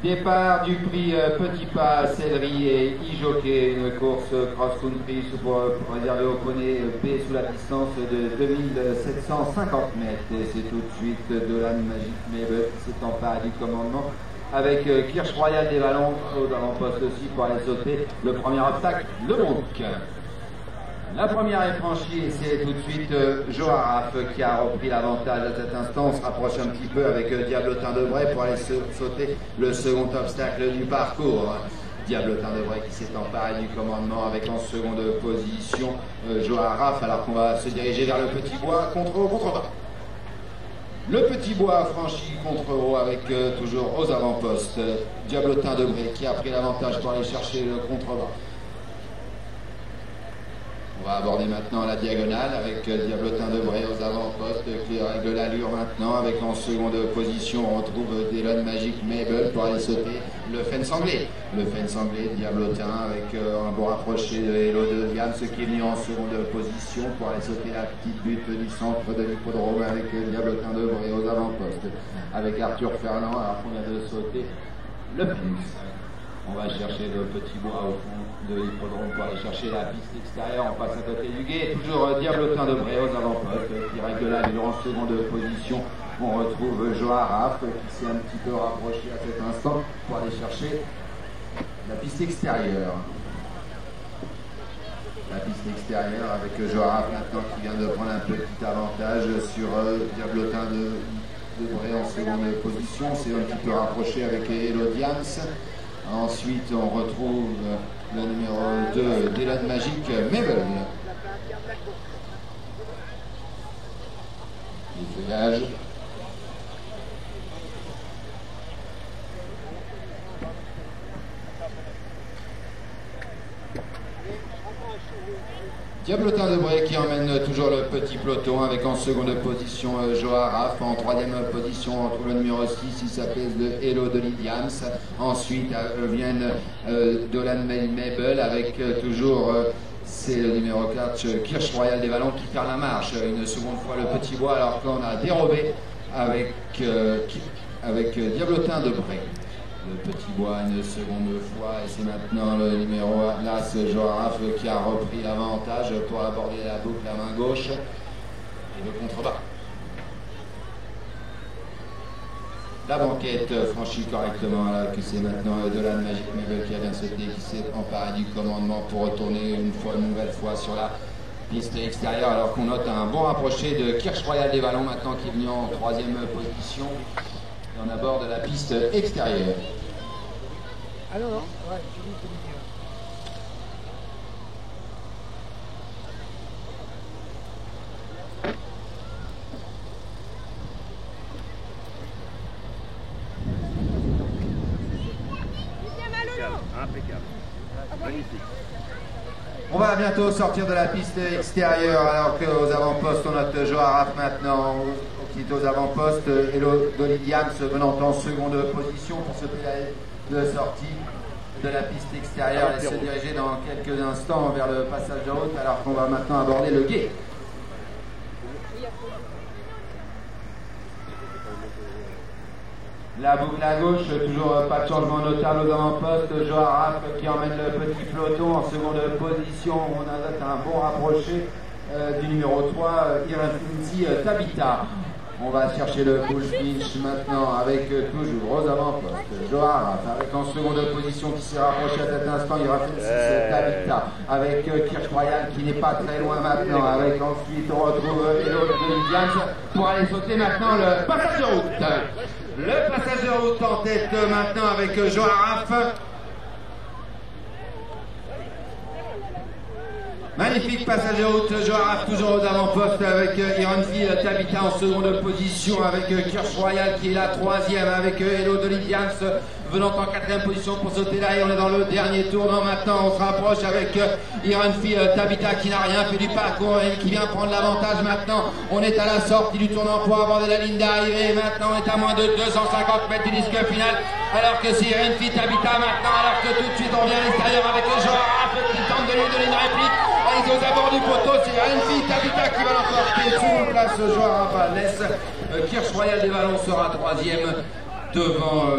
Départ du prix Petit Pas, Céleri et e-Jockey, une course cross-country réservée au poney B sous la distance de 2750 mètres. Et c'est tout de suite Dolan Magic Mabel qui s'est emparé du commandement avec Kirsch Royal des Vallons aux avant-postes aussi pour aller sauter le premier obstacle, le Bronc. La première est franchie et c'est tout de suite Joaraf qui a repris l'avantage à cet instant. On se rapproche un petit peu avec Diablotin de Bray pour aller sauter le second obstacle du parcours. Diablotin de Bray qui s'est emparé du commandement avec en seconde position Joaraf, alors qu'on va se diriger vers le Petit Bois contre bas. Le Petit Bois franchi contre avec toujours aux avant-postes Diablotin de Bray qui a pris l'avantage pour aller chercher le contre-bas. On va aborder maintenant la diagonale avec Diablotin de Bray aux avant-postes qui règle l'allure maintenant avec en seconde position on retrouve Dolan Magic Mabel pour aller sauter le Fence Anglais. Le Fence Anglais, Diablotin avec un bon rapproché de Hello de Diams qui est mis en seconde position pour aller sauter la petite butte du centre de l'hippodrome avec Diablotin de Bray aux avant-postes. Avec Arthur Fernand alors qu'on vient de sauter le Fence. On va chercher le Petit Bois au fond de l'hippodrome pour aller chercher la piste extérieure. On passe à côté du guet. Toujours Diablotin de Bray aux avant-postes qui règle l'allure en seconde position. On retrouve Joaraf qui s'est un petit peu rapproché à cet instant pour aller chercher la piste extérieure. La piste extérieure avec Joaraf maintenant qui vient de prendre un petit avantage sur Diablotin de Bray en seconde position. C'est un petit peu rapproché avec Hello Diams. Ensuite, on retrouve le numéro 2, Dolan Magic Mabel. Les feuillages. Diablotin de Bray qui emmène toujours le petit peloton avec en seconde position Joaraf. En troisième position on retrouve le numéro 6, il s'appelle de Hello de Diams. Ensuite viennent Dolan Mabel avec toujours c'est le numéro 4 Kirsch Royal des Vallons qui perd la marche une seconde fois le Petit Bois alors qu'on a dérobé avec Diablotin de Bray. Le Petit Bois une seconde fois et c'est maintenant le numéro Las Joaraf qui a repris l'avantage pour aborder la boucle à main gauche et le contrebas. La banquette franchie correctement là que c'est maintenant Dolan Magic Mabel qui a bien sauté, qui s'est emparé du commandement pour retourner une nouvelle fois sur la piste extérieure alors qu'on note un bon rapproché de Kirsch Royal des Vallons maintenant qui est venu en troisième position. Et on aborde la piste extérieure. Ah non, ouais, j'ai vu que impeccable. Magnifique. On va bientôt sortir de la piste extérieure alors qu'aux avant-postes on note Joaraf maintenant qui est aux avant-postes, Hello de Diams venant en seconde position pour ce pédale de sortie de la piste extérieure et se diriger dans quelques instants vers le passage de route alors qu'on va maintenant aborder le guet. La boucle à gauche, toujours pas de changement notable aux avant-postes. Joaraf qui emmène le petit peloton en seconde position. On a un bon rapproché du numéro 3, Infinity Tabitha. On va chercher le full finish maintenant avec toujours aux avant-postes. Joaraf avec en seconde position qui s'est rapproché à cet instant. Infinity Tabitha avec Kirsch Royal qui n'est pas très loin maintenant. Avec ensuite on retrouve Hello de Diams pour aller sauter maintenant le passage de route. Le passage de route en tête maintenant avec Joaraf. Magnifique passage de route, Joaraf toujours aux avant-postes avec Ironfi Tabitha en seconde position avec Kirsch Royal qui est la troisième avec Hello de Diams venant en quatrième position pour sauter là et on est dans le dernier tournant maintenant. On se rapproche avec Ironfi Tabitha qui n'a rien fait du parcours et qui vient prendre l'avantage maintenant. On est à la sortie du tournant pour aborder la ligne d'arrivée. Maintenant on est à moins de 250 mètres du disque final alors que c'est Ironfi Tabitha maintenant alors que tout de suite on vient à l'extérieur avec Joaraf qui tente de lui donner une réplique. Ils aux abords du poteau, c'est Ironfi Tabitha qui va l'emporter sur place. Joaraf laisse Kirsch Royal des Vallons sera troisième devant